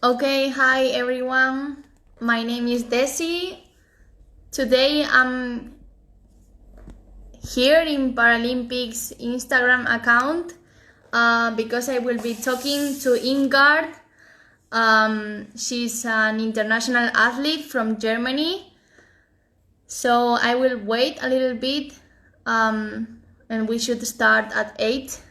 Okay, hi everyone. My name is Desi. Today I'm here in Paralympics Instagram account because I will be talking to Irmgard. She's an international athlete from Germany. So I will wait a little bit and we should start at 8.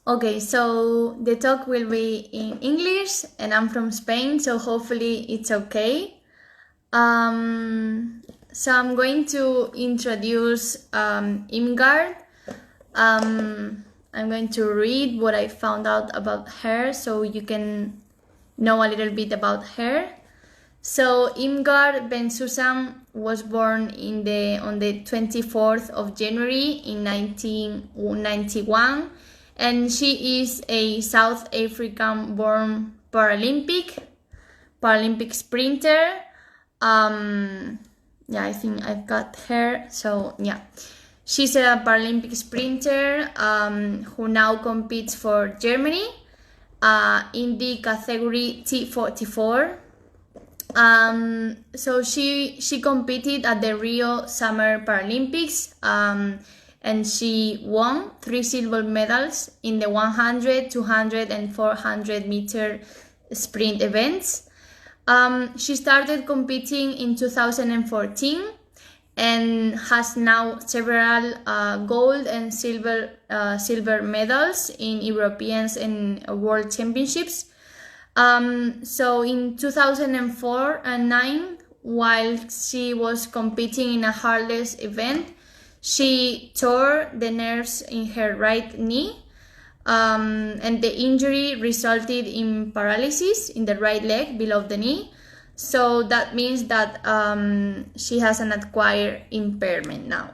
Okay, so the talk will be in English and I'm from Spain, so hopefully it's okay. So I'm going to introduce Irmgard. I'm going to read what I found out about her so you can know a little bit about her. So Irmgard Bensusan was born on the 24th of January in 1991, and she is a South African-born Paralympic sprinter. I think I've got her. So yeah, she's a Paralympic sprinter who now competes for Germany in the category T44. So she competed at the Rio Summer Paralympics and she won 3 silver medals in the 100, 200 and 400 meter sprint events. She started competing in 2014 and has now several gold and silver medals in Europeans and World Championships. So in 2004 and 9, while she was competing in a hurdles event, she tore the nerves in her right knee, and the injury resulted in paralysis in the right leg below the knee. So that means that she has an acquired impairment now.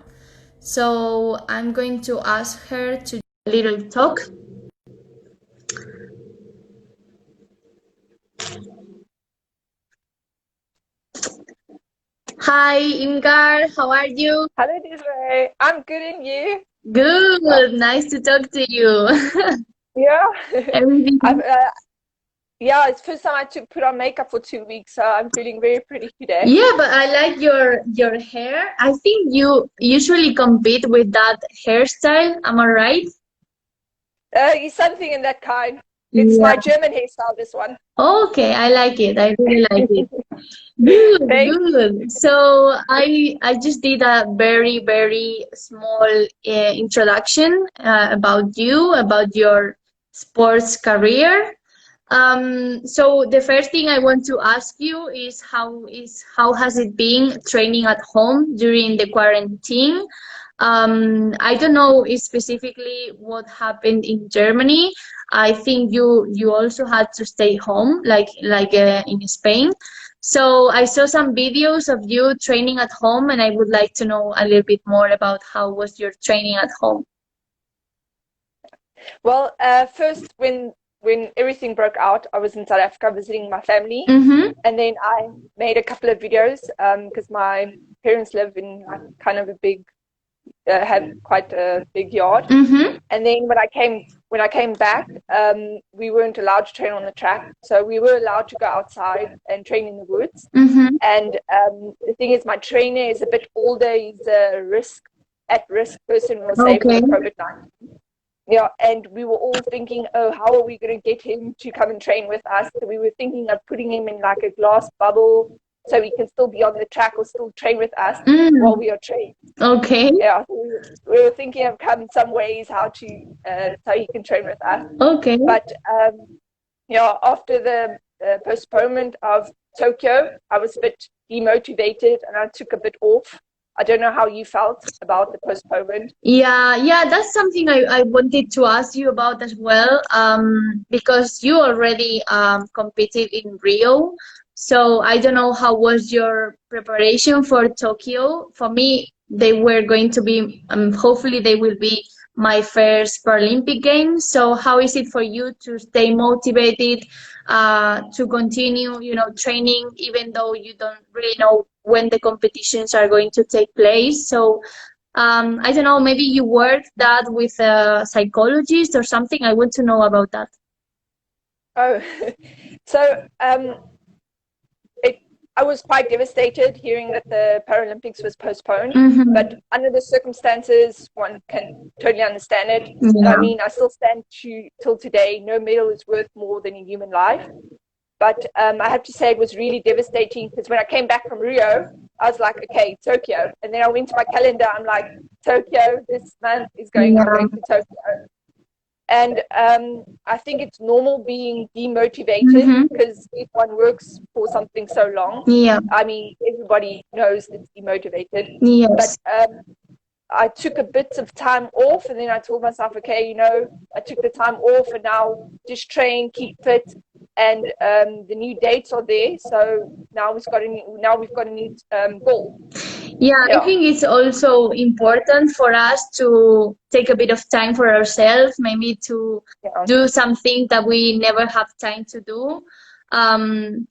So I'm going to ask her to do a little talk. Hi, Inga, how are you? Hello, Desirée. I'm good, and you? Good, nice to talk to you. Yeah. Everything. Yeah, it's first time I took put on makeup for 2 weeks, so I'm feeling very pretty today. Yeah, but I like your hair. I think you usually compete with that hairstyle. Am I right? It's something in that kind. It's my German hairstyle, this one. Okay, I like it. I really like it. Good, good. So I just did a very small introduction about you, about your sports career. So the first thing I want to ask you is how has it been training at home during the quarantine? I don't know specifically what happened in Germany. I think you also had to stay home, like in Spain. So I saw some videos of you training at home, and I would like to know a little bit more about how was your training at home. Well, first when everything broke out, I was in South Africa visiting my family, and then I made a couple of videos because my parents live in kind of a big, have quite a big yard. And then when I came back, we weren't allowed to train on the track, so we were allowed to go outside and train in the woods. And the thing is, my trainer is a bit older. He's a at-risk person, we'll say, with COVID-19. Yeah, and we were all thinking, oh, how are we going to get him to come and train with us? So we were thinking of putting him in like a glass bubble so he can still be on the track or still train with us while we are training. Okay. Yeah, we were thinking of some ways how to so he can train with us. Okay. But after the postponement of Tokyo, I was a bit demotivated and I took a bit off. I don't know how you felt about the postponement. Yeah, that's something I wanted to ask you about as well, because you already competed in Rio. So I don't know how was your preparation for Tokyo. For me, they were going to be, hopefully they will be my first Paralympic Games. So how is it for you to stay motivated, to continue, training, even though you don't really know when the competitions are going to take place? So I don't know, maybe you worked that with a psychologist or something. I want to know about that. Oh, so I was quite devastated hearing that the Paralympics was postponed, but under the circumstances, one can totally understand it. Yeah. I mean, I still stand till today, no medal is worth more than a human life. But I have to say it was really devastating because when I came back from Rio, I was like, okay, Tokyo. And then I went to my calendar, I'm like, Tokyo, this month is I'm going to Tokyo. And I think it's normal being demotivated because if one works for something so long, I mean, everybody knows it's demotivated. Yes. But I took a bit of time off, and then I told myself, okay, I took the time off, and now just train, keep fit, and the new dates are there. So now we've got a new goal. Yeah, I think it's also important for us to take a bit of time for ourselves, maybe to do something that we never have time to do.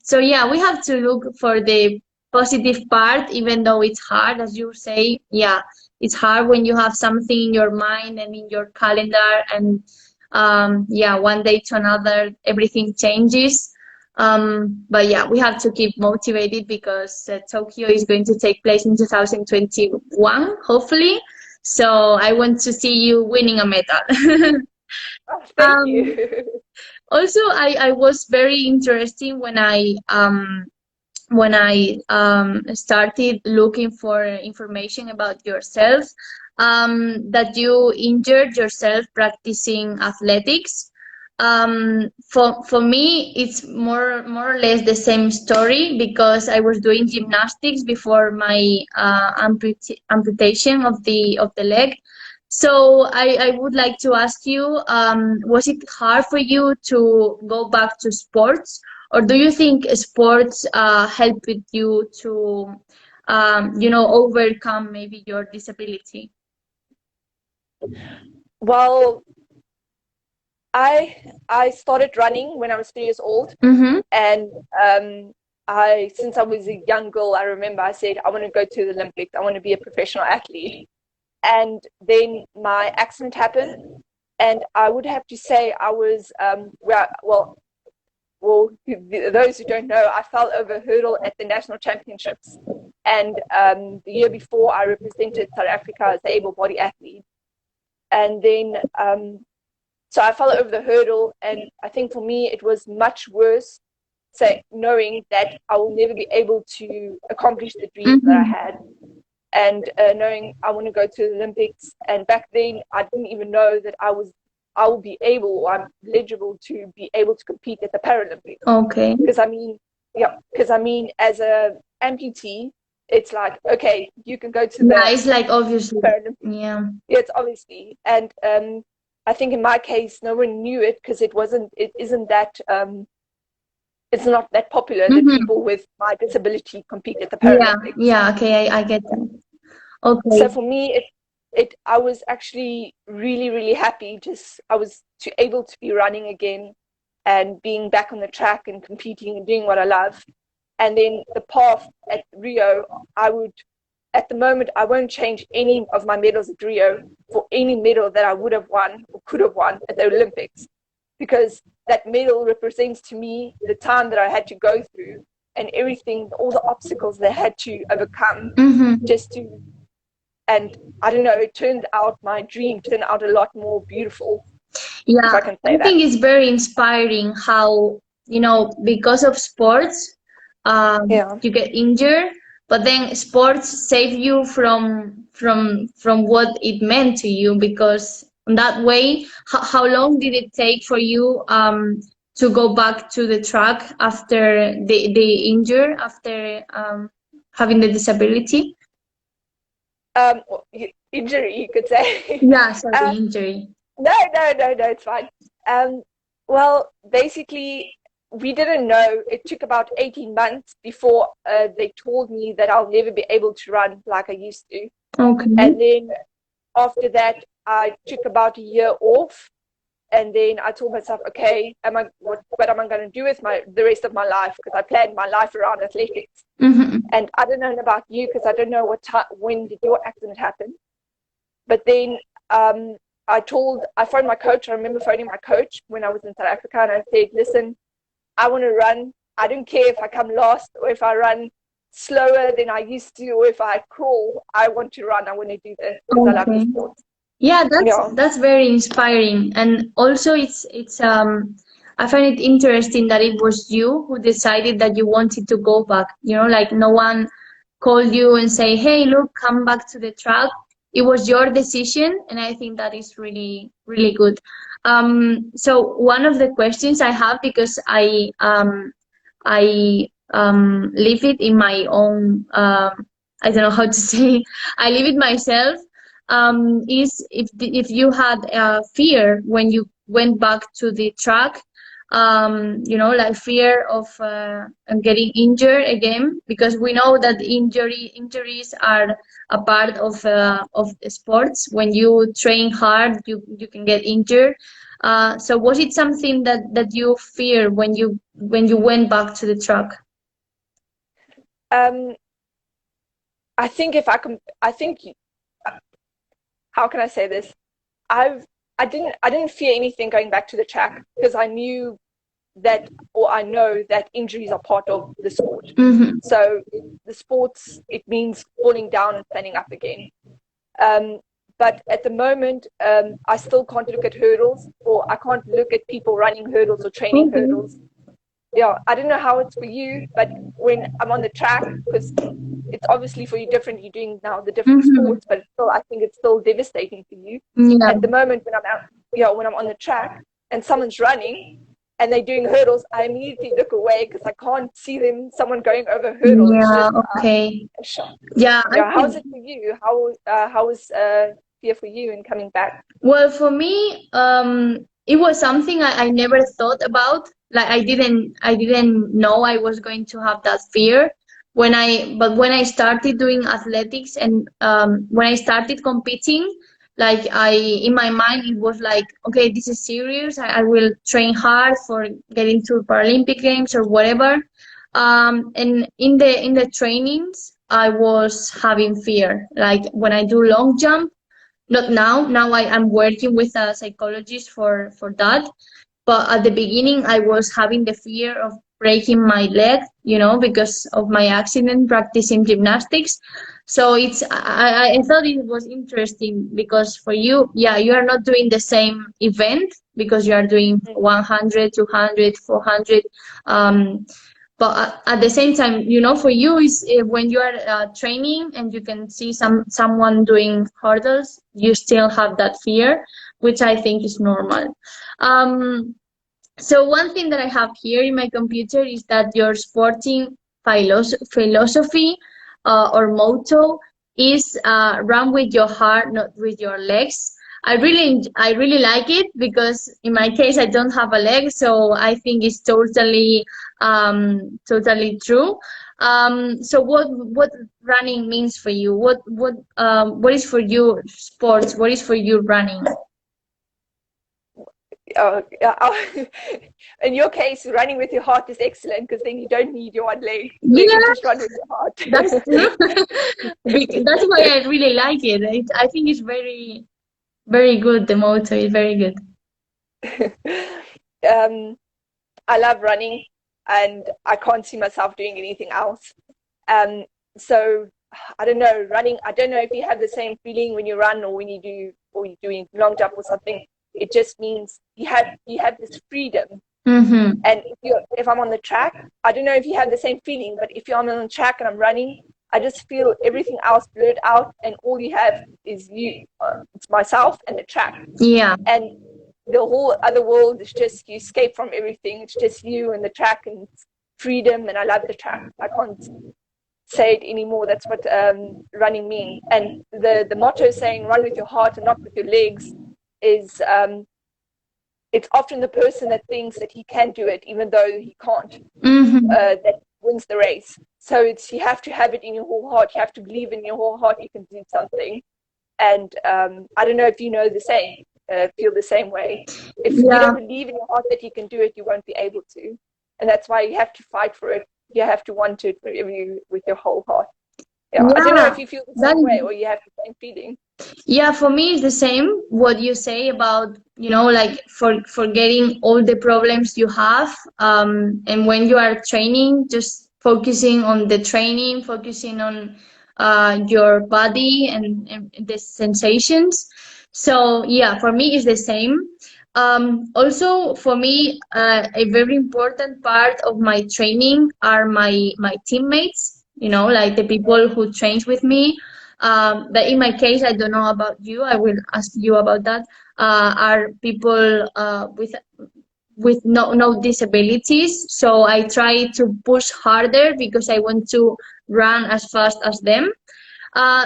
So yeah, we have to look for the positive part, even though it's hard, as you say. Yeah, it's hard when you have something in your mind and in your calendar, and one day to another, everything changes. But yeah, we have to keep motivated because Tokyo is going to take place in 2021, hopefully. So I want to see you winning a medal. Thank you. Also, I was very interested when I started looking for information about yourself, that you injured yourself practicing athletics. For me, it's more or less the same story because I was doing gymnastics before my amputation of the leg. So I would like to ask you, was it hard for you to go back to sports, or do you think sports helped you to overcome maybe your disability? Well, I started running when I was 3 years old, and since I was a young girl, I remember I said I want to go to the Olympics. I want to be a professional athlete. And then my accident happened, and I would have to say I was those who don't know, I fell over a hurdle at the national championships, and the year before I represented South Africa as an able-bodied athlete, and then so I fell over the hurdle, and I think for me it was much worse, knowing that I will never be able to accomplish the dreams that I had. And knowing I want to go to the Olympics, and back then I didn't even know that I will be able, or I'm eligible to be able to compete at the Paralympics. Okay. Because I mean, as a amputee, it's like, okay, you can go to the it's like obviously Paralympics. Yeah, it's obviously, and I think in my case no one knew it because it's not that popular that people with my disability compete at the Paralympics. Yeah, okay, I get that. Okay. So for me, I was actually really, really happy. I was able to be running again and being back on the track and competing and doing what I love. And then the path at Rio, at the moment, I won't change any of my medals at Rio for any medal that I would have won or could have won at the Olympics, because that medal represents to me the time that I had to go through and everything, all the obstacles that I had to overcome and I don't know, my dream turned out a lot more beautiful. Yeah, if I can say that. think it's very inspiring how, because of sports, you get injured, but then sports save you from what it meant to you, because in that way, how long did it take for you to go back to the track after the injury, after having the disability? Injury, you could say. Yeah, sorry, injury. No, it's fine. Well, basically, we didn't know. It took about 18 months before they told me that I'll never be able to run like I used to. Okay. And then after that, I took about a year off. And then I told myself, okay, what am I going to do with the rest of my life? Because I planned my life around athletics. Mm-hmm. And I don't know about you, because I don't know when did your accident happen. But then I phoned my coach. I remember phoning my coach when I was in South Africa, and I said, listen, I want to run. I don't care if I come last or if I run slower than I used to, or if I crawl. I want to run. I want to do this because I love the sport. Yeah, that's very inspiring, and also it's I find it interesting that it was you who decided that you wanted to go back. You know, like no one called you and say, "Hey, look, come back to the track." It was your decision, and I think that is really, really good. So one of the questions I have, because I live it in my own. I don't know how to say. I live it myself. Is if you had fear when you went back to the track, you know, like fear of getting injured again, because we know that injuries are a part of sports. When you train hard, you can get injured. So was it something that you fear when you went back to the track? I think how can I say this? I didn't fear anything going back to the track, because I knew that, or I know that injuries are part of the sport. Mm-hmm. So the sports, it means falling down and standing up again. But at the moment, I still can't look at hurdles, or I can't look at people running hurdles or training hurdles. Yeah, I don't know how it's for you, but when I'm on the track, because it's obviously for you different, you're doing now the different sports, but still, I think it's still devastating for you. Yeah. At the moment, when I'm on the track and someone's running and they're doing hurdles, I immediately look away because I can't see someone going over hurdles. Yeah. It's just, Okay. a shock. Yeah. How's it for you? How was fear for you in coming back? Well, for me, it was something I never thought about. Like I didn't know I was going to have that fear but when I started doing athletics, and when I started competing, like in my mind it was like, okay, this is serious. I will train hard for getting to Paralympic games or whatever. And in the trainings, I was having fear. Like when I do long jump. Not now. Now I'm working with a psychologist for that. But at the beginning, I was having the fear of breaking my leg, you know, because of my accident practicing gymnastics. So I thought it was interesting, because for you, yeah, you are not doing the same event, because you are doing 100, 200, 400. But at the same time, you know, for you is when you are training and you can see someone doing hurdles, you still have that fear, which I think is normal. So one thing that I have here in my computer is that your sporting philosophy or motto is run with your heart, not with your legs. I really like it, because in my case I don't have a leg, so I think it's totally true. So what running means for you? What is for you sports? What is for you running? In your case, running with your heart is excellent, because then you don't need your one leg. Yeah, you just run with your heart. That's true. That's why I really like it. I think it's very, very good. The motto is very good. I love running, and I can't see myself doing anything else. So I don't know, running. I don't know if you have the same feeling when you run, or when you're doing long jump or something. It just means you have this freedom. Mm-hmm. And if I'm on the track, I don't know if you have the same feeling, but if I'm on the track and I'm running, I just feel everything else blurred out, and all you have is you. It's myself and the track. Yeah. And the whole other world is just, you escape from everything. It's just you and the track and freedom. And I love the track. I can't say it anymore. That's what running means. And the motto saying run with your heart and not with your legs is it's often the person that thinks that he can do it even though he can't, that wins the race. So you have to have it in your whole heart. You have to believe in your whole heart you can do something. And I don't know if you know the same, feel the same way. If you don't believe in your heart that you can do it, you won't be able to. And that's why you have to fight for it. You have to want it with your whole heart. I don't know if you feel the same way or you have the same feeling. Yeah, for me it's the same. What you say about, like forgetting all the problems you have, and when you are training, just focusing on the training, focusing on your body and the sensations. So yeah, for me it's the same. Also for me, a very important part of my training are my teammates, like the people who train with me. But in my case, I don't know about you. I will ask you about that. Are people with no disabilities? So I try to push harder because I want to run as fast as them.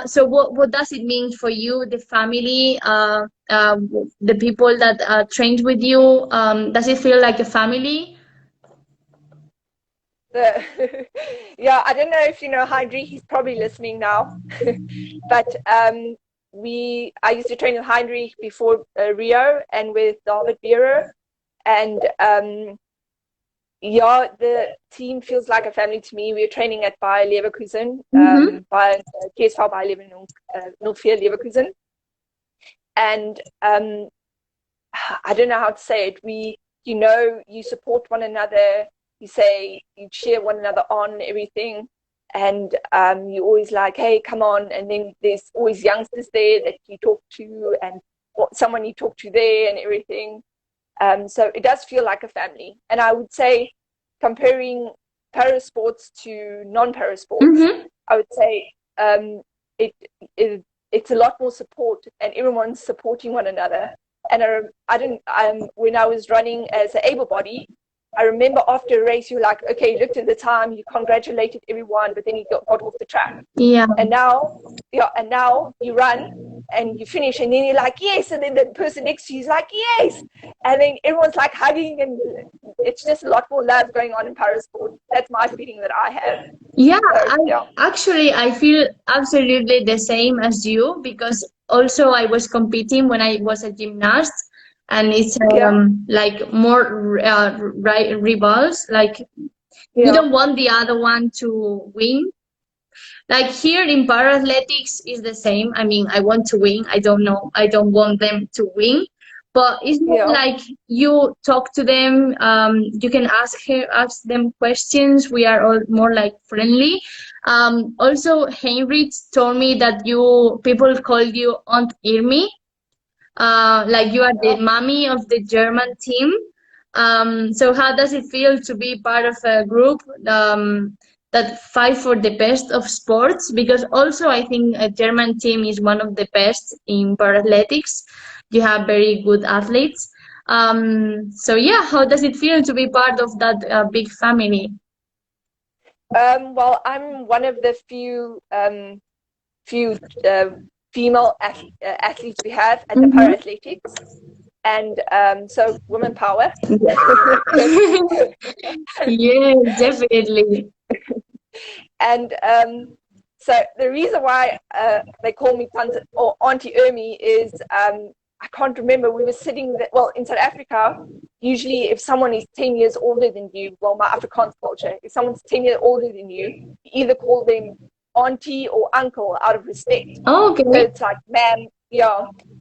So what does it mean for you, the family, the people that train with you? Does it feel like a family? Yeah, I don't know if you know Heinrich. He's probably listening now. But I used to train with Heinrich before Rio and with David Vera. And the team feels like a family to me. We're training at Bayer Leverkusen, by KSV Bayer Leverkusen. And I don't know how to say it. You support one another. You cheer one another on, everything. And you always like, hey, come on. And then there's always youngsters there that you talk to and someone you talk to there and everything. So it does feel like a family. And I would say comparing parasports to non-parasports, I would say it's a lot more support and everyone's supporting one another. And when I was running as an able body, I remember after a race, you were like, okay, you looked at the time, you congratulated everyone, but then you got off the track. Yeah. And now you run and you finish, and then you're like, yes. And then the person next to you is like, yes. And then everyone's like hugging, and it's just a lot more love going on in parasport. That's my feeling that I have. Yeah, Actually, I feel absolutely the same as you, because also I was competing when I was a gymnast. And it's like more rivals. Like you don't want the other one to win. Like here in para-athletics is the same. I mean, I want to win. I don't want them to win. But it's not like you talk to them. You can ask them questions. We are all more like friendly. Also, Heinrich told me that people call you Aunt Irmi. Like you are the mommy of the German team. So how does it feel to be part of a group that fight for the best of sports? Because also I think a German team is one of the best in para-athletics. You have very good athletes. So yeah, how does it feel to be part of that big family? Well, I'm one of the few female athletes we have at the para-athletics, and so women power. Yeah, definitely. And so the reason why they call me Tante or Auntie Irmi is I can't remember. We were sitting there, in South Africa, usually if someone is 10 years older than you, my Afrikaans culture, if someone's 10 years older than you either call them auntie or uncle out of respect. Oh, okay. So it's like, ma'am,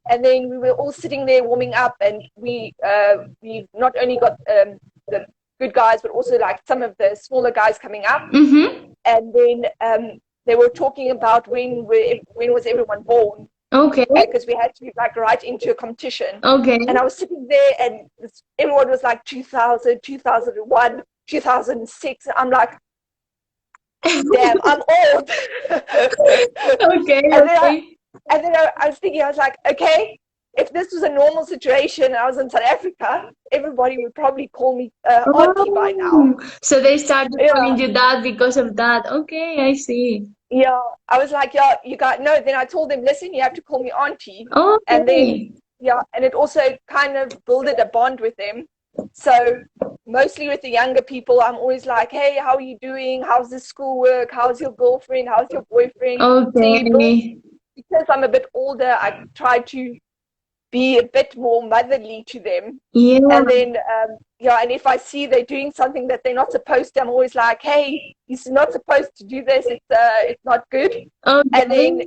And then we were all sitting there warming up, and we not only got the good guys, but also like some of the smaller guys coming up. And then they were talking about when was everyone born. Okay. Because we had to be like right into a competition. Okay. And I was sitting there, and everyone was like 2000, 2001, 2006. I'm like, damn, I'm old. Okay. And then I was thinking, I was like, okay, if this was a normal situation and I was in South Africa, everybody would probably call me auntie by now. So they started calling you that because of that. Okay, I see. Yeah, I was like, yeah, you got no. Then I told them, listen, you have to call me auntie. Okay. And then, and it also kind of builded a bond with them. So mostly with the younger people, I'm always like, hey, how are you doing? How's the schoolwork? How's your girlfriend? How's your boyfriend? Okay. So because I'm a bit older, I try to be a bit more motherly to them. Yeah. And then, and if I see they're doing something that they're not supposed to, I'm always like, hey, you're not supposed to do this. It's not good. Okay. And then,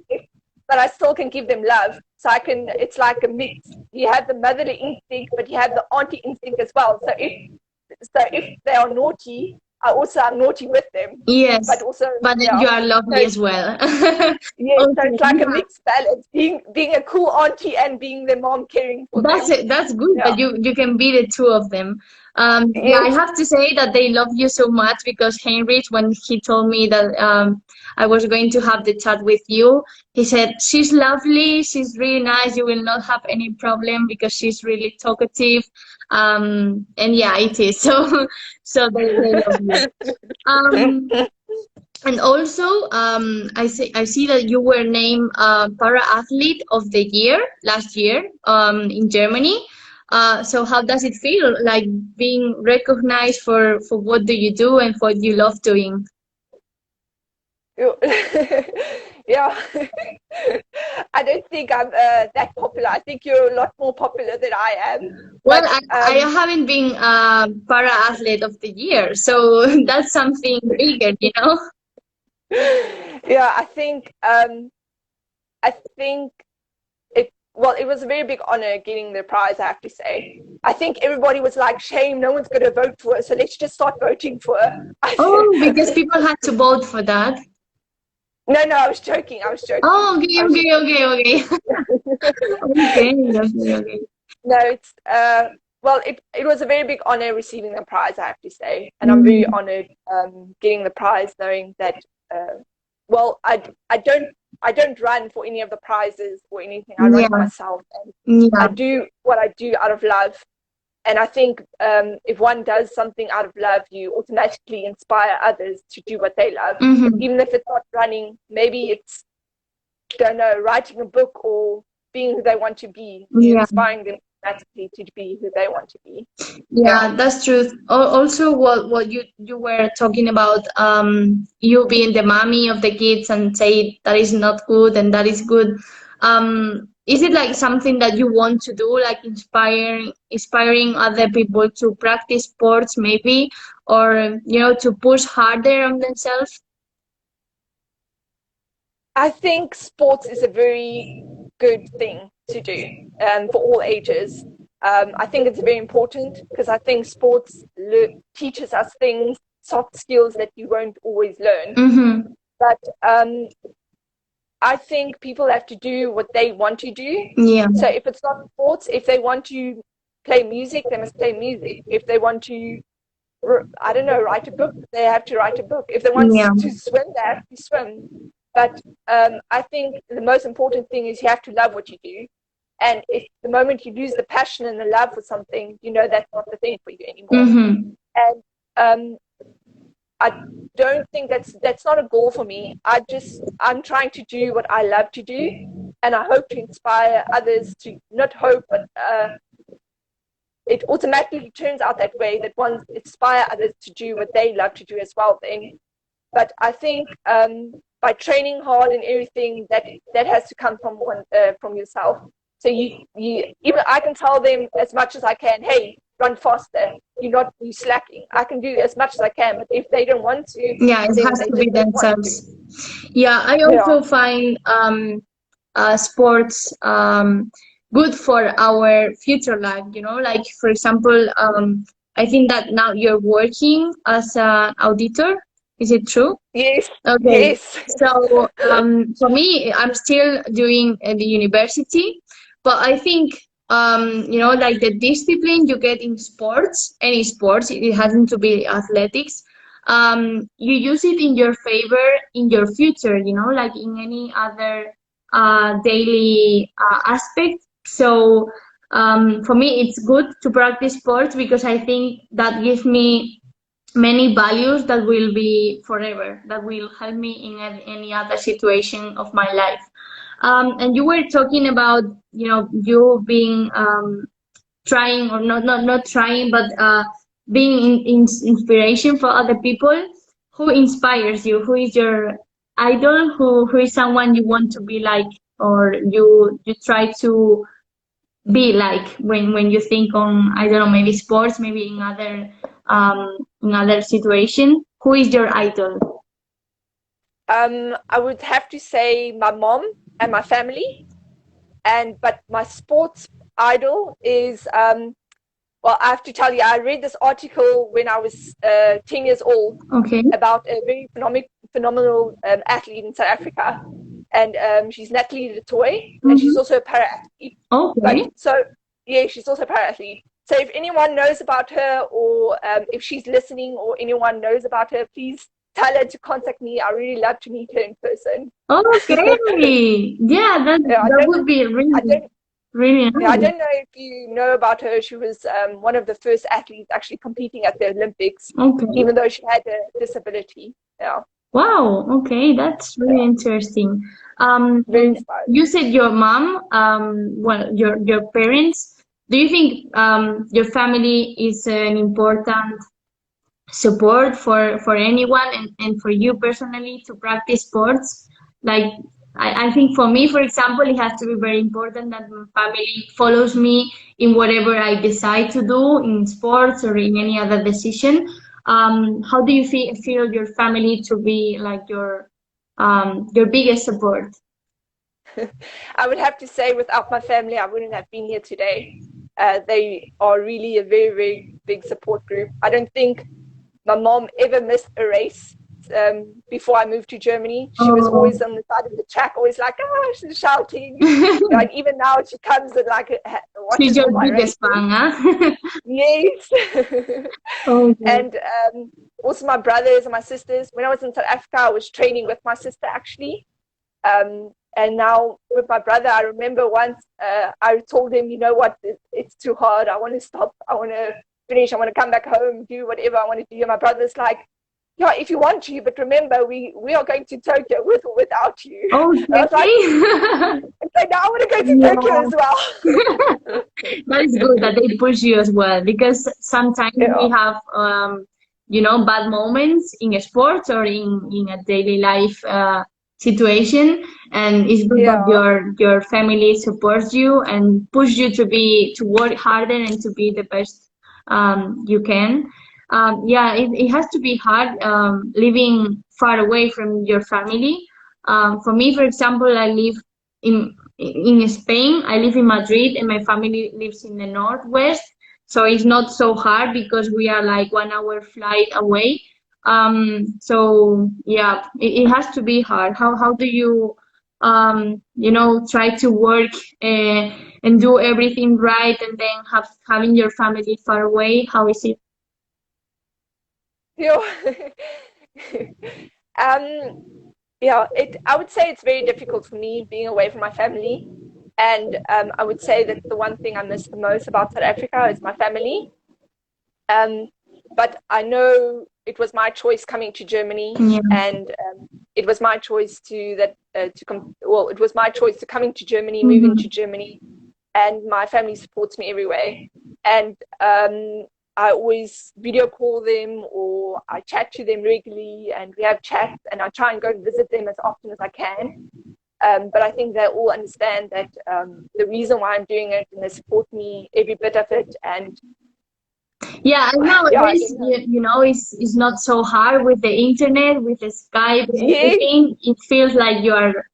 but I still can give them love. So it's like a mix. You have the motherly instinct, but you have the auntie instinct as well. So if they are naughty, I also am naughty with them. Yes. But then you are lovely as well. Yes, so it's like a mixed balance, being a cool auntie and being the mom caring for them. That's good that you can be the two of them. I have to say that they love you so much, because Heinrich, when he told me that I was going to have the chat with you, he said, she's lovely, she's really nice, you will not have any problem because she's really talkative. And yeah, it is. So they love you. And also, I see that you were named Para Athlete of the Year last year in Germany. So how does it feel like being recognized for what do you do and what you love doing? Yeah, I don't think I'm that popular. I think you're a lot more popular than I am. Well, I haven't been Para Athlete of the Year, so that's something bigger, you know? Yeah, I think it was a very big honor getting the prize, I have to say. I think everybody was like, shame, no one's going to vote for her, so let's just start voting for her. Because people had to vote for that. No, I was joking. Oh, okay. Okay. No, it's it was a very big honor receiving the prize, I have to say, and I'm very honored getting the prize, knowing that I don't run for any of the prizes or anything. I run myself, and I do what I do out of love. And I think if one does something out of love, you automatically inspire others to do what they love. Even if it's not running, maybe it's, writing a book or being who they want to be. You're inspiring them automatically to be who they want to be. Yeah, that's true. Also, what you were talking about, you being the mommy of the kids and say that is not good and that is good. Is it like something that you want to do, like inspiring other people to practice sports maybe, or, to push harder on themselves? I think sports is a very good thing to do for all ages. I think it's very important because I think sports teaches us things, soft skills that you won't always learn. But I think people have to do what they want to do. Yeah. So if it's not sports, if they want to play music, they must play music. If they want to, write a book, they have to write a book. If they want to swim, they have to swim. But I think the most important thing is you have to love what you do. And if the moment you lose the passion and the love for something, that's not the thing for you anymore. And I don't think that's not a goal for me. I'm trying to do what I love to do, and I hope to inspire others to not hope, but it automatically turns out that way, that one inspire others to do what they love to do as well then. But I think by training hard and everything, that has to come from yourself. So you even I can tell them as much as I can, hey, run faster. You're slacking. I can do as much as I can, but if they don't want to, it has to be themselves. Yeah, I also find sports good for our future life. Like for example, I think that now you're working as an auditor. Is it true? Yes. Okay. Yes. So for me, I'm still doing the university, but I think like the discipline you get in sports, any sports, it hasn't to be athletics. You use it in your favor in your future. Like in any other daily aspect. So for me, it's good to practice sports because I think that gives me many values that will be forever, that will help me in any other situation of my life. And you were talking about, you being trying, or not trying, but being inspiration for other people. Who inspires you? Who is your idol? Who is someone you want to be like, or you try to be like when you think on, I don't know, maybe sports, maybe in other situation? Who is your idol? I would have to say my mom and my family, but my sports idol is well, I have to tell you, I read this article when I was 10 years old. Okay. About a very phenomenal athlete in South Africa, and she's Natalie Du Toit, and she's also a para-athlete. Okay. She's also a para-athlete. So if anyone knows about her, or if she's listening, or anyone knows about her, please tell her to contact me. I really love to meet her in person. Okay. Yeah, that would be really nice. Yeah, I don't know if you know about her. She was one of the first athletes actually competing at the Olympics, even though she had a disability. Yeah. Wow. Okay, that's really interesting. Very inspiring. You said your mom, well, your parents. Do you think your family is an important support for anyone, and for you personally to practice sports? Like, I think for me, for example, it has to be very important that my family follows me in whatever I decide to do in sports or in any other decision. How do you feel your family to be like your biggest support? I would have to say, without my family, I wouldn't have been here today. They are really a very, very big support group. I don't think my mom ever missed a race. Before I moved to Germany, she was always on the side of the track, always like, she's shouting. Like, even now she comes and like watches. She's your biggest fan, huh? Yes. And also my brothers and my sisters. When I was in South Africa, I was training with my sister actually. And now with my brother, I remember once I told him, you know what, it's too hard. I want to stop. I want to finish. I want to come back home, do whatever I want to do. And my brother's like, yeah, if you want to, but remember, we are going to Tokyo with or without you. Oh, okay. I was like, now I want to go to Tokyo as well. That is good that they push you as well, because sometimes we have, bad moments in sports or in a daily life situation, and it's good that your family supports you and push you to work harder and to be the best you can. It has to be hard living far away from your family. For me, for example, I live in Spain. I live in Madrid, and my family lives in the northwest. So it's not so hard because we are like 1 hour flight away. It has to be hard. How do you try to work and do everything right, and then having your family far away? How is it? I would say it's very difficult for me being away from my family, and I would say that the one thing I miss the most about South Africa is my family. But I know it was my choice coming to Germany, and it was my choice it was my choice to coming to Germany, moving to Germany, and my family supports me every way. And I always video call them, or I chat to them regularly, and we have chats, and I try and go and visit them as often as I can. But I think they all understand that the reason why I'm doing it, and they support me every bit of it. And yeah, I know it's not so hard with the internet, with the Skype, everything. It feels like you are.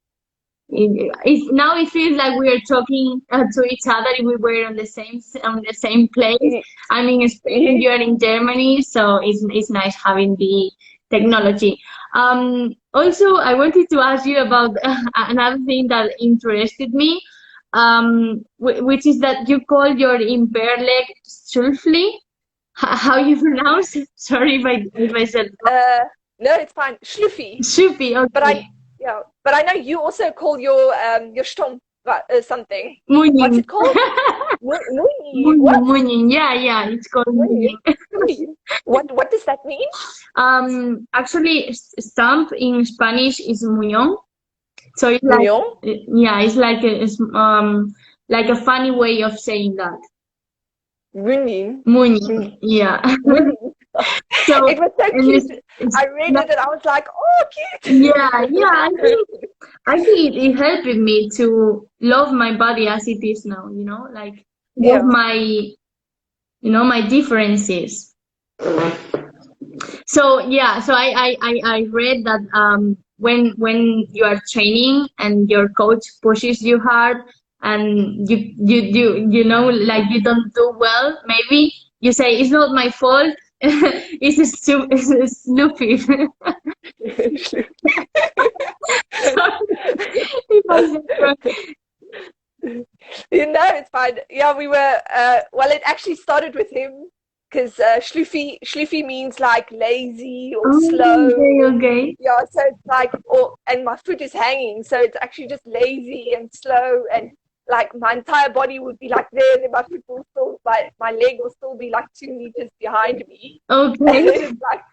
Now it feels like we are talking to each other if we were on the same place. I'm in Spain, you're in Germany, so it's nice having the technology. Also, I wanted to ask you about another thing that interested me, which is that you call your impaired leg Schulfli. How you pronounce it? Sorry if I said. No, it's fine. Schluffy. Schluffy, okay. But I know you also call your Stump. something. Muñin. What's it called? What? Muñin. Yeah, it's called muñin. What does that mean? Actually, stamp in Spanish is muñón. So it's Muñón? it's like a funny way of saying that. Muñin. Muñin. Yeah. So it was so cute. I read it and I was like, oh, cute. Yeah. I think it helped me to love my body as it is now. Like love my differences. So I read that when you are training and your coach pushes you hard and you know, like you don't do well, maybe you say it's not my fault. It's stupid. It's fine. Yeah, we were. Well, it actually started with him because Schluffy means like lazy or slow. Okay. Yeah, so it's like, and my foot is hanging, so it's actually just lazy and slow, and like my entire body would be like there, and then my foot will still, my leg will still be like 2 meters behind me. Okay. And then it's like,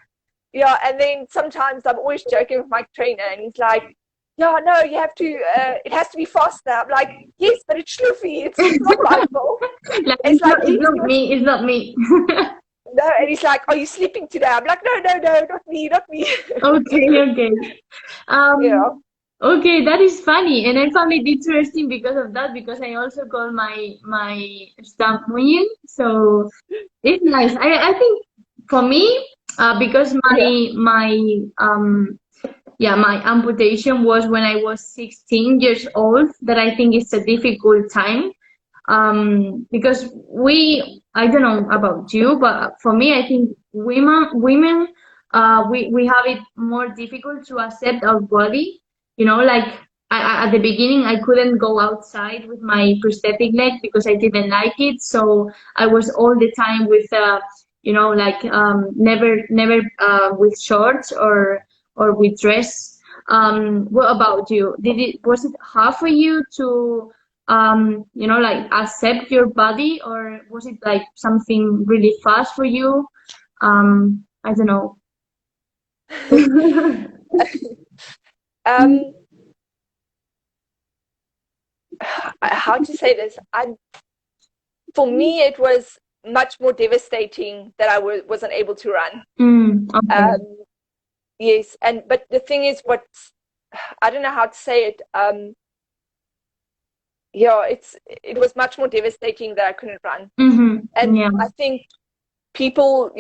and then sometimes I'm always joking with my trainer, and he's like, yeah, no, you have to, it has to be faster. I'm like, yes, but it's Schluffy, it's not my fault. It's not me. No, and he's like, are you sleeping today? I'm like, no, not me. Okay. Okay, that is funny, and I found it interesting because of that, because I also call my stamp muñin, so it's nice. I think for me, because my amputation was when I was 16 years old, that I think it's a difficult time. Because I don't know about you, but for me, I think women, we have it more difficult to accept our body. Like at the beginning, I couldn't go outside with my prosthetic leg because I didn't like it. So I was all the time with, never with shorts or with dress. What about you? Was it hard for you to, like accept your body, or was it like something really fast for you? I don't know. How to say this? For me, it was much more devastating that I wasn't able to run. Okay. Yes, but the thing is, I don't know how to say it. It was much more devastating that I couldn't run. And I think people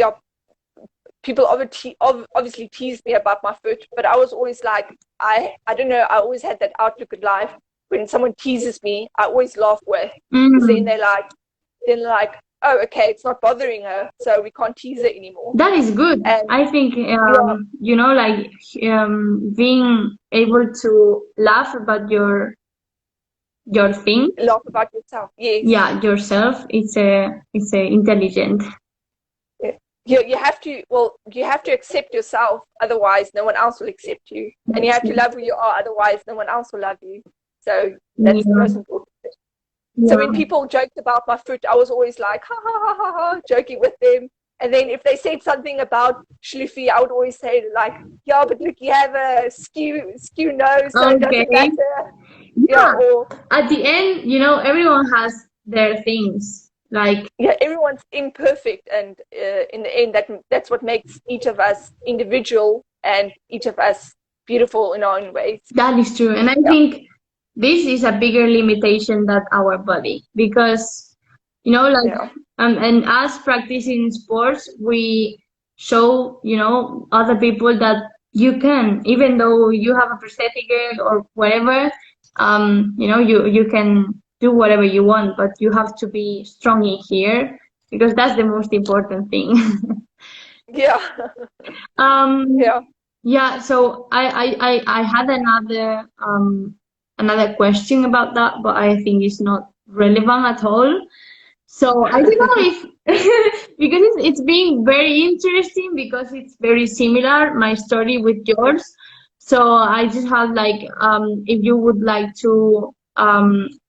obviously teased me about my foot, but I was always like, I don't know, I always had that outlook at life. When someone teases me, I always laugh with, because then they're like, oh, okay, it's not bothering her, so we can't tease her anymore. That is good. And I think, being able to laugh about your thing. Laugh about yourself, yes. Yeah, yourself. It's intelligent. You have to accept yourself, otherwise no one else will accept you. And you have to love who you are, otherwise no one else will love you. So that's the most important thing. So when people joked about my foot, I was always like, ha, ha, ha, ha, ha, joking with them. And then if they said something about Schluffy, I would always say like, yeah, but look, you have a skew nose, so it doesn't matter. Or at the end, everyone has their things. Like, everyone's imperfect, and in the end, that's what makes each of us individual and each of us beautiful in our own ways. That is true, and I think this is a bigger limitation than our body, because and us practicing sports, we show other people that you can, even though you have a prosthetic leg or whatever, you can do whatever you want, but you have to be strong in here, because that's the most important thing. So I had another question about that, but I think it's not relevant at all. So I don't know if because it's being very interesting, because it's very similar, my story with yours. So I just have like, if you would like to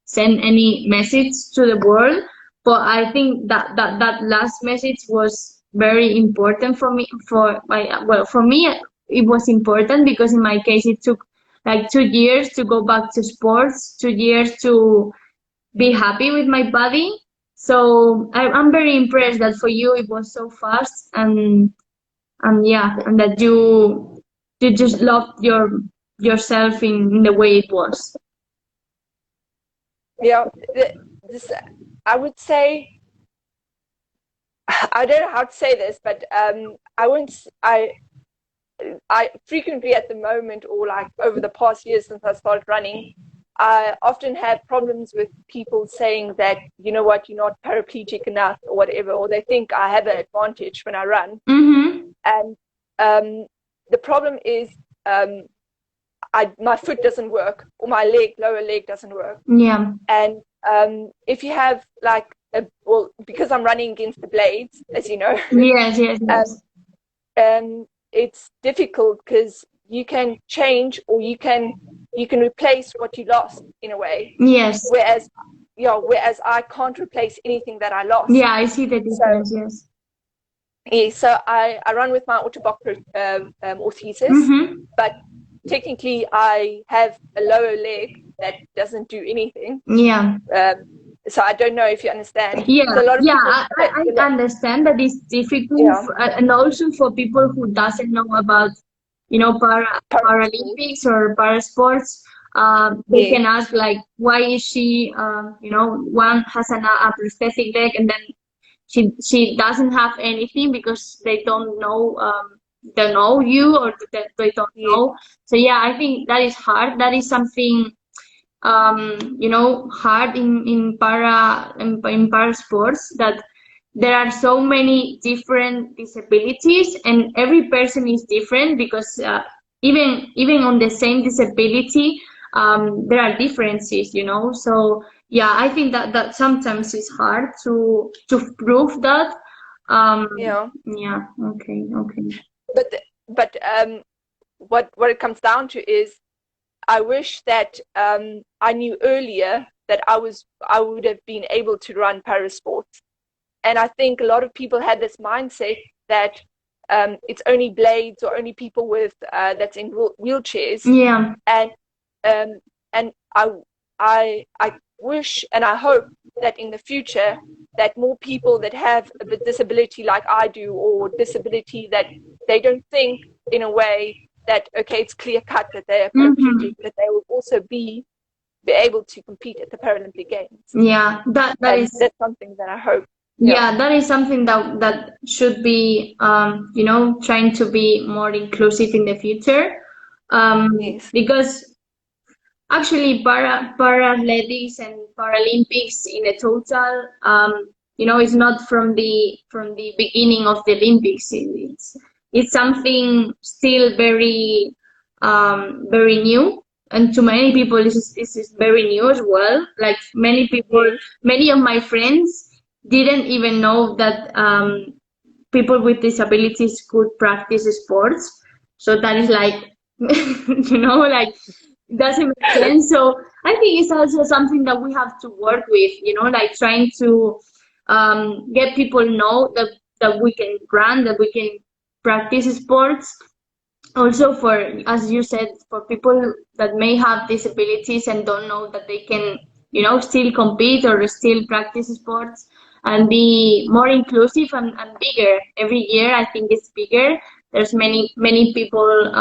send any message to the world. But I think that last message was very important for me. For me, it was important because in my case, it took like 2 years to go back to sports, 2 years to be happy with my body. So I'm very impressed that for you it was so fast, and yeah, and that you just loved yourself in the way it was. Yeah, this I would say, I don't know how to say this, but I frequently at the moment, or like over the past years since I started running, I often have problems with people saying that, you know what, you're not paraplegic enough or whatever, or they think I have an advantage when I run. Mm-hmm. And the problem is my foot doesn't work, or my lower leg doesn't work. Yeah. And if you have like because I'm running against the blades, as you know. Yes. It's difficult because you can change, or you can replace what you lost in a way. Yes. Whereas I can't replace anything that I lost. Yeah, I see the difference. Yes. Yeah, so I run with my Ottobock orthesis, Mm-hmm. but technically I have a lower leg that doesn't do anything. Yeah. So I don't know if you understand. Yeah, so a lot of I understand that it's difficult, and also for people who doesn't know about, Paralympics or parasports, they can ask like, why is she, one has a prosthetic leg and then she doesn't have anything because they don't know you, or they don't know. So yeah, I think that is hard. That is something hard in para sports, that there are so many different disabilities and every person is different, because even on the same disability, there are differences, so yeah, I think that sometimes it's hard to prove that. Okay. But what it comes down to is, I wish that I knew earlier that I would have been able to run parasports. And I think a lot of people had this mindset that it's only blades or only people with that's in wheelchairs. Yeah. And I wish and I hope that in the future that more people that have a disability like I do, or disability that they don't think in a way that, okay, it's clear cut that they are paraplegic, that they will also be able to compete at the Paralympic Games. Yeah, that's something that I hope. Yeah, that is something that should be, trying to be more inclusive in the future. Yes. Because actually para-athletics and Paralympics in a total, it's not from the beginning of the Olympics. It's something still very very new, and to many people this is very new as well. Like many of my friends didn't even know that people with disabilities could practice sports. So that is like, like, doesn't make sense. So I think it's also something that we have to work with, like trying to get people know that we can run, that we can practice sports. Also for, as you said, for people that may have disabilities and don't know that they can, still compete or still practice sports, and be more inclusive and bigger. Every year, I think it's bigger. There's many people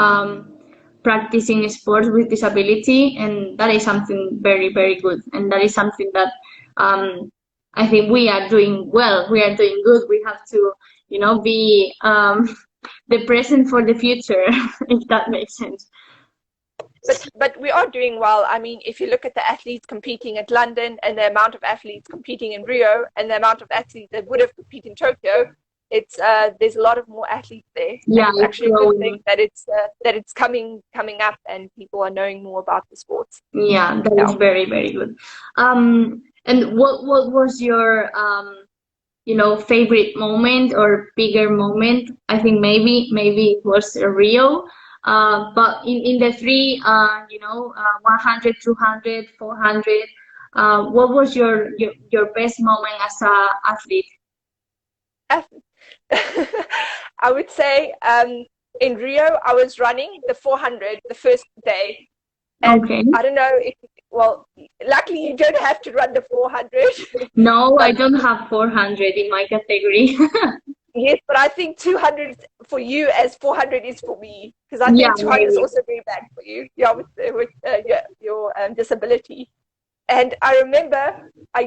practicing sports with disability, and that is something very, very good. And that is something that I think we are doing well. We are doing good. We have to, be the present for the future, if that makes sense. But we are doing well. I mean, if you look at the athletes competing at London and the amount of athletes competing in Rio and the amount of athletes that would have competed in Tokyo, it's there's a lot of more athletes there. Yeah, it's actually a good thing that it's coming up and people are knowing more about the sports. Yeah, that is very, very good. And what was your favorite moment or bigger moment? I think maybe it was Rio. But in the three, 100, 200, 400, what was your best moment as a athlete? I would say in Rio, I was running the 400 the first day. And Okay. I don't know if, well, luckily you don't have to run the 400. No, I don't have 400 in my category. Yes, but I think 200 for you as 400 is for me, because I think Yeah, 200 is maybe. also very bad for you. Yeah, with your disability. And I remember I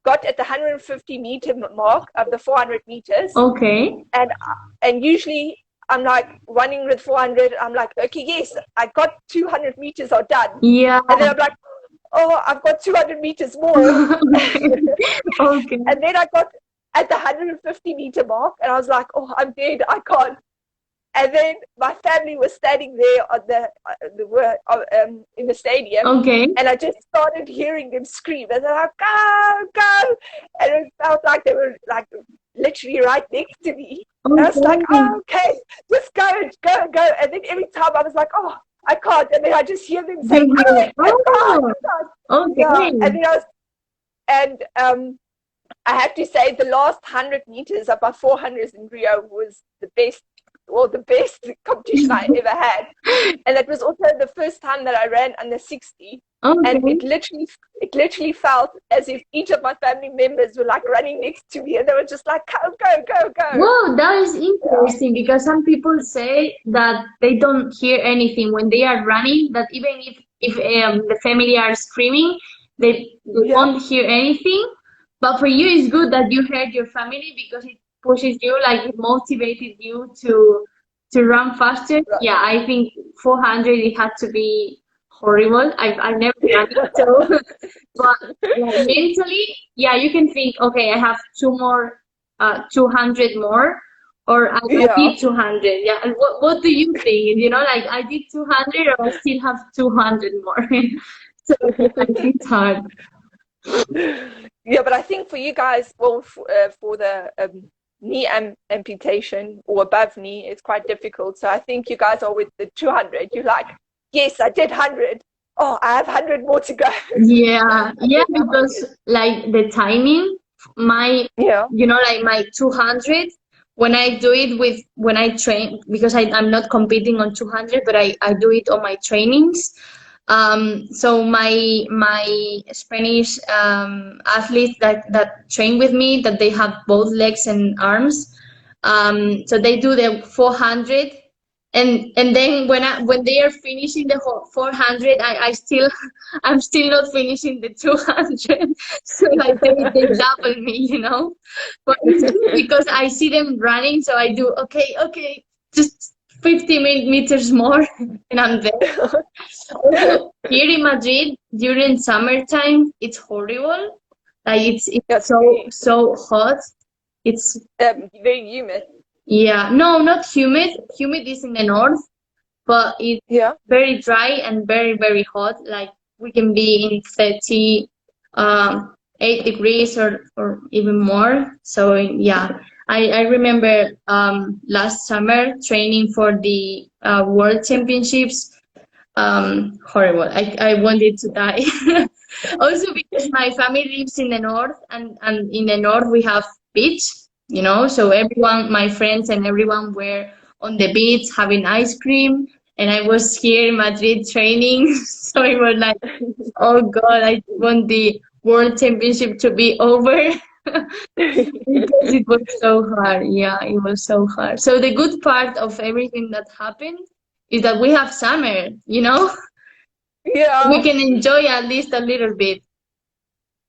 got at the 150-meter mark of the 400 meters, Okay. and usually I'm like running with 400. I'm like, okay, yes, I got 200 meters are done. Yeah. And then I'm like, oh, I've got 200 meters more. Okay. Okay. And then I got at the 150-meter mark, and I was like, oh, I'm dead, I can't. And then my family was standing there on in the stadium. Okay. And I just started hearing them scream, and they're like, go, go. And it felt like they were like literally right next to me. And I was like, oh, okay, just go, go, go. And then every time I was like, oh, I can't. And then I just hear them say, I can't. Okay. Yeah. And then I have to say the last 100 meters of my 400s in Rio was the best competition I ever had. And that was also the first time that I ran under 60. Okay. And it literally felt as if each of my family members were like running next to me, and they were just like, go, go, go, go. Wow, that is interesting, because some people say that they don't hear anything when they are running, that even if the family are screaming, they won't hear anything. But for you, it's good that you heard your family, because it pushes you, like it motivated you to run faster. Right. Yeah, I think 400, it had to be horrible. I've never done it, so but mentally, yeah, you can think, okay, I have 200 more, or I did 200. Yeah, and what do you think? Like I did 200, or I still have 200 more. So I think it's hard. Yeah, but I think for you guys, well, for the knee amputation or above knee, it's quite difficult. So I think you guys are with the 200. You're like, yes, I did 100. Oh, I have 100 more to go. Yeah, because like the timing, like my 200, when I do it when I train, because I'm not competing on 200, but I do it on my trainings. So my Spanish athletes that train with me, that they have both legs and arms, so they do the 400, and then when they are finishing the whole 400, I'm still not finishing the 200. So like they double me, but because I see them running, so I do okay, just 50 meters more, and I'm there. Also, here in Madrid during summertime, it's horrible. Like it's so hot. It's very humid. Yeah, no, not humid. Humid is in the north, but it's very dry and very, very hot. Like we can be in 38 degrees or even more. So yeah, I remember last summer training for the World Championships. Horrible. I wanted to die. Also because my family lives in the north, and in the north we have beach, so everyone, my friends and everyone, were on the beach having ice cream, and I was here in Madrid training. So it was like, oh God, I want the World Championship to be over. Because it was so hard. Yeah, it was so hard. So the good part of everything that happened is that we have summer, Yeah. We can enjoy at least a little bit.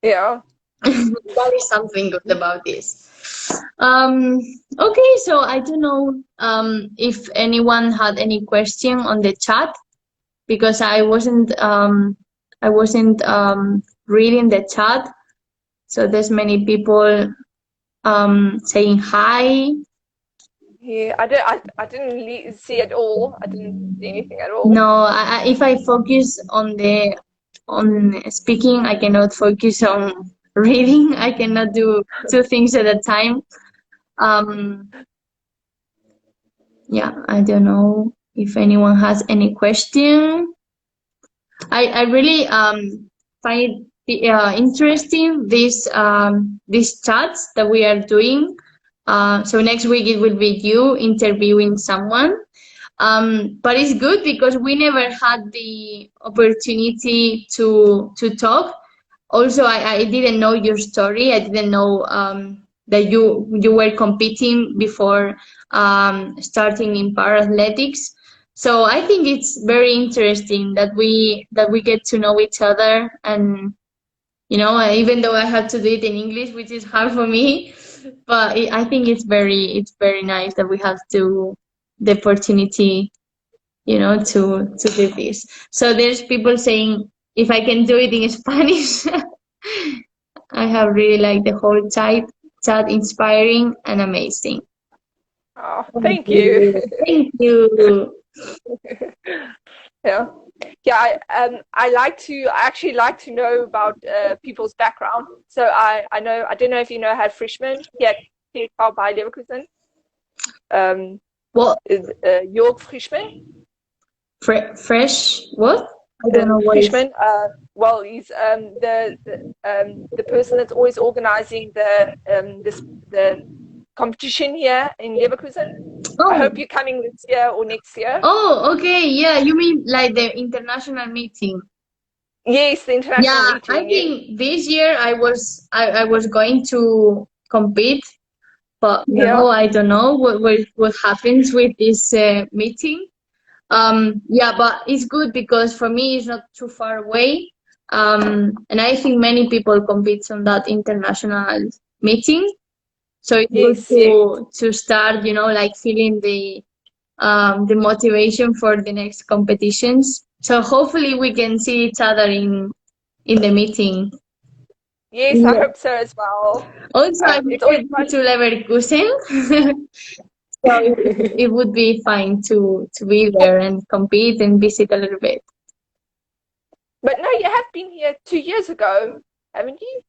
Yeah. That is something good about this. Okay, so I don't know if anyone had any question on the chat, because I wasn't reading the chat. So there's many people saying hi. Yeah, I didn't see it all. I didn't see anything at all. No, if I focus on speaking, I cannot focus on reading. I cannot do two things at a time. Yeah, I don't know if anyone has any question. I really find it interesting these chats that we are doing. So next week it will be you interviewing someone. But it's good because we never had the opportunity to talk. Also, I didn't know your story. I didn't know that you were competing before starting in Paralympics. So I think it's very interesting that we get to know each other, and even though I have to do it in English, which is hard for me, but I think it's very nice that we have the opportunity, to do this. So there's people saying if I can do it in Spanish. I have really liked the whole chat inspiring and amazing. Oh, thank you. Thank you. Yeah. I actually like to know about people's background. So I don't know if you know Herr Frischmann here by Leverkusen. What is Jörg Frischmann? Fresh what? I don't know what Frischmann. Well, he's the person that's always organizing the competition here in Leverkusen. Oh. I hope you're coming this year or next year. Oh, okay. Yeah, you mean like the international meeting? Yes, the international meeting. I think this year I was going to compete, but no, I don't know what happens with this meeting. But it's good because for me it's not too far away. And I think many people compete on that international meeting. So it's good to start, like feeling the motivation for the next competitions. So hopefully we can see each other in the meeting. Yes, I hope so as well. Also, I'm going to Leverkusen. So it would be fine to be there and compete and visit a little bit. But no, you have been here 2 years ago, haven't you?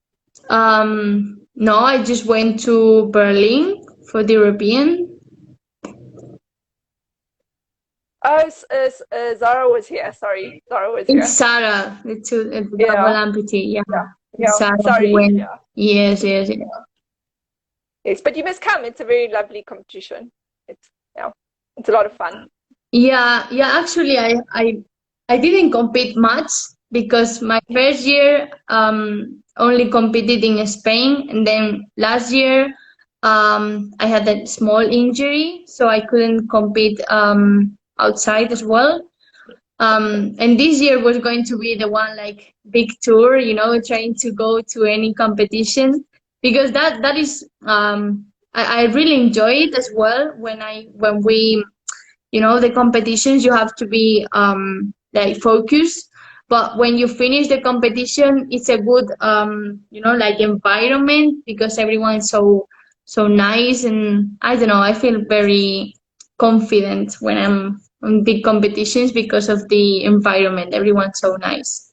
No, I just went to Berlin for the European. Oh, Zara was here. Sorry, Zara was here. It's Sarah, the double amputee. Yeah. Sarah Sorry. went. Yes. Yes, but you must come. It's a very lovely competition. It's a lot of fun. Yeah. Actually, I didn't compete much because my first year only competed in Spain, and then last year I had a small injury, so I couldn't compete outside as well. And this year was going to be the one like big tour, trying to go to any competition, because that is I really enjoy it as well. When we the competitions, you have to be like focused, but when you finish the competition, it's a good like environment, because everyone's so nice, and I don't know, I feel very confident when I'm on big competitions because of the environment. Everyone's so nice.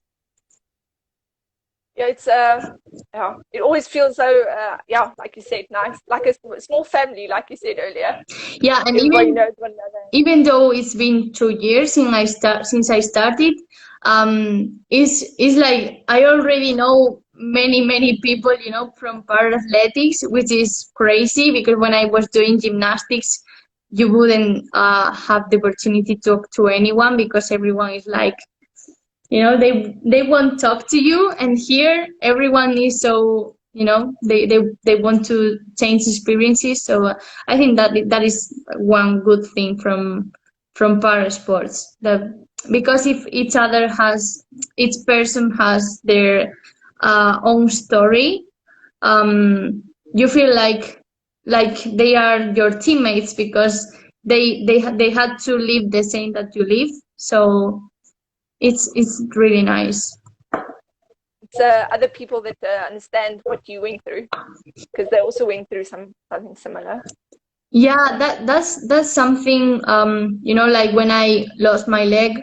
Yeah, it's it always feels so like you said, nice, like a small family, like you said earlier. Yeah, and everybody knows one another. Even though it's been 2 years since I started, it's like I already know many people, from Paralympics, which is crazy, because when I was doing gymnastics, you wouldn't have the opportunity to talk to anyone, because everyone is like, they won't talk to you, and here everyone is so, they want to change experiences. So I think that is one good thing from para sports, that because if each person has their own story, you feel like they are your teammates, because they had to live the same that you live. So it's really nice. It's other people that understand what you went through, because they also went through something similar. Yeah, that's something. Like when I lost my leg,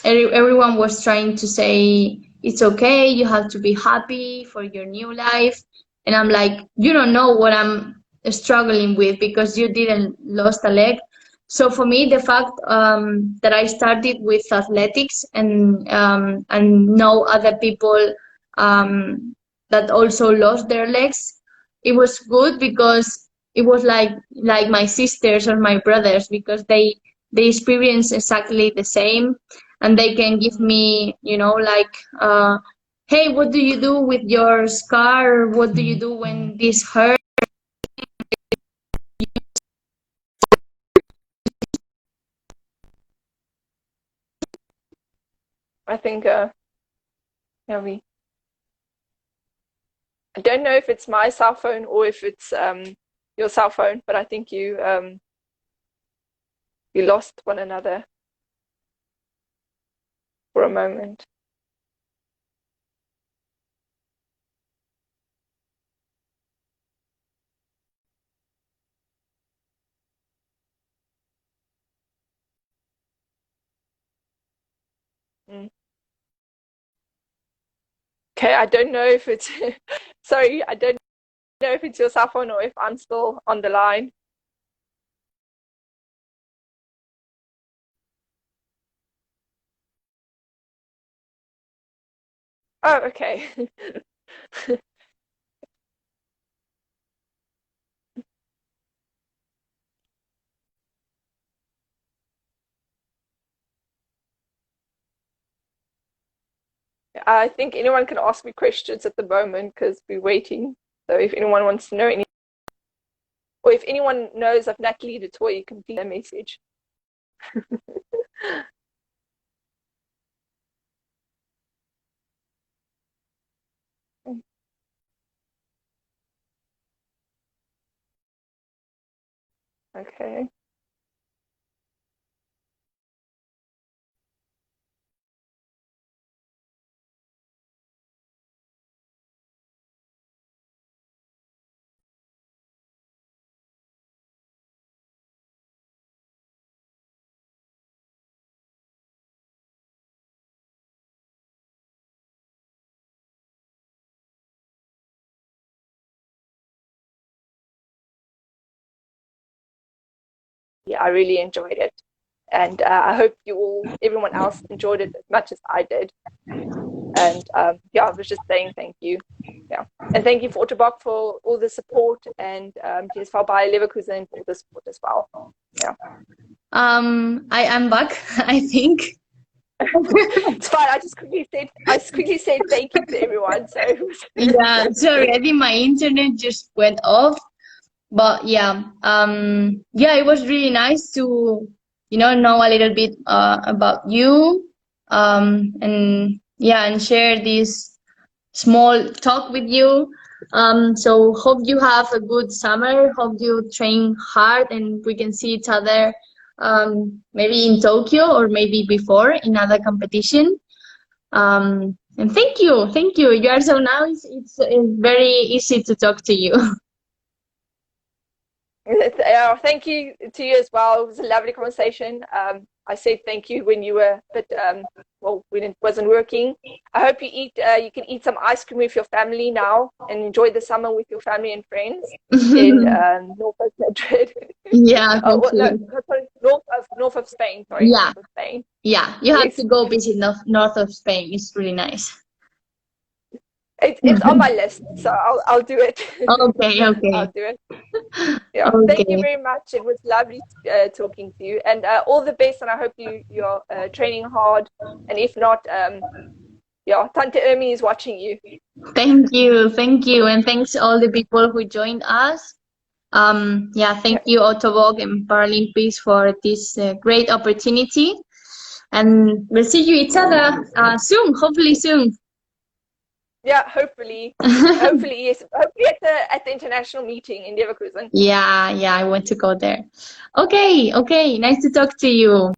everyone was trying to say it's okay, you have to be happy for your new life, and I'm like, you don't know what I'm struggling with, because you didn't lost a leg. So for me, the fact that I started with athletics and know other people that also lost their legs, it was good because it was like my sisters or my brothers, because they experience exactly the same, and they can give me, like, hey, what do you do with your scar? What do you do when this hurts? I think I don't know if it's my cell phone or if it's your cell phone, but I think you lost one another for a moment. Okay, I don't know if it's sorry, I don't know if it's your cell phone or if I'm still on the line. Oh, okay. I think anyone can ask me questions at the moment because we're waiting. So if anyone wants to know anything, or if anyone knows of Natalie the toy, you can leave a message. Okay. Yeah, I really enjoyed it. And I hope everyone else enjoyed it as much as I did. And yeah, I was just saying thank you. Yeah. And thank you for Ottobock for all the support, and DSV Bayer Leverkusen for the support as well. Yeah. I am back, I think. It's fine. I just quickly said thank you to everyone. So Yeah, sorry, I think my internet just went off. But yeah, it was really nice to, know a little bit about you, and share this small talk with you. So hope you have a good summer. Hope you train hard, and we can see each other maybe in Tokyo or maybe before in other competition. And thank you. You are so nice. It's very easy to talk to you. thank you to you as well. It was a lovely conversation. I said thank you when you were, but when it wasn't working. I hope you can eat some ice cream with your family now and enjoy the summer with your family and friends in north of Madrid. Yeah, no, sorry, north of Spain. Sorry, yeah, north of Spain. Yeah. You have to go visit north of Spain. It's really nice. It's on my list, so I'll do it. Okay. I'll do it. Yeah, Okay. thank you very much. It was lovely talking to you, and all the best. And I hope you're training hard. And if not, Tante Irmi is watching you. Thank you, and thanks to all the people who joined us. Thank you, Ottobock and Paralympics, for this great opportunity. And we'll see you each other soon, hopefully soon. Yeah, hopefully, yes. Hopefully at the international meeting in Leverkusen. Yeah, I want to go there. Okay, nice to talk to you.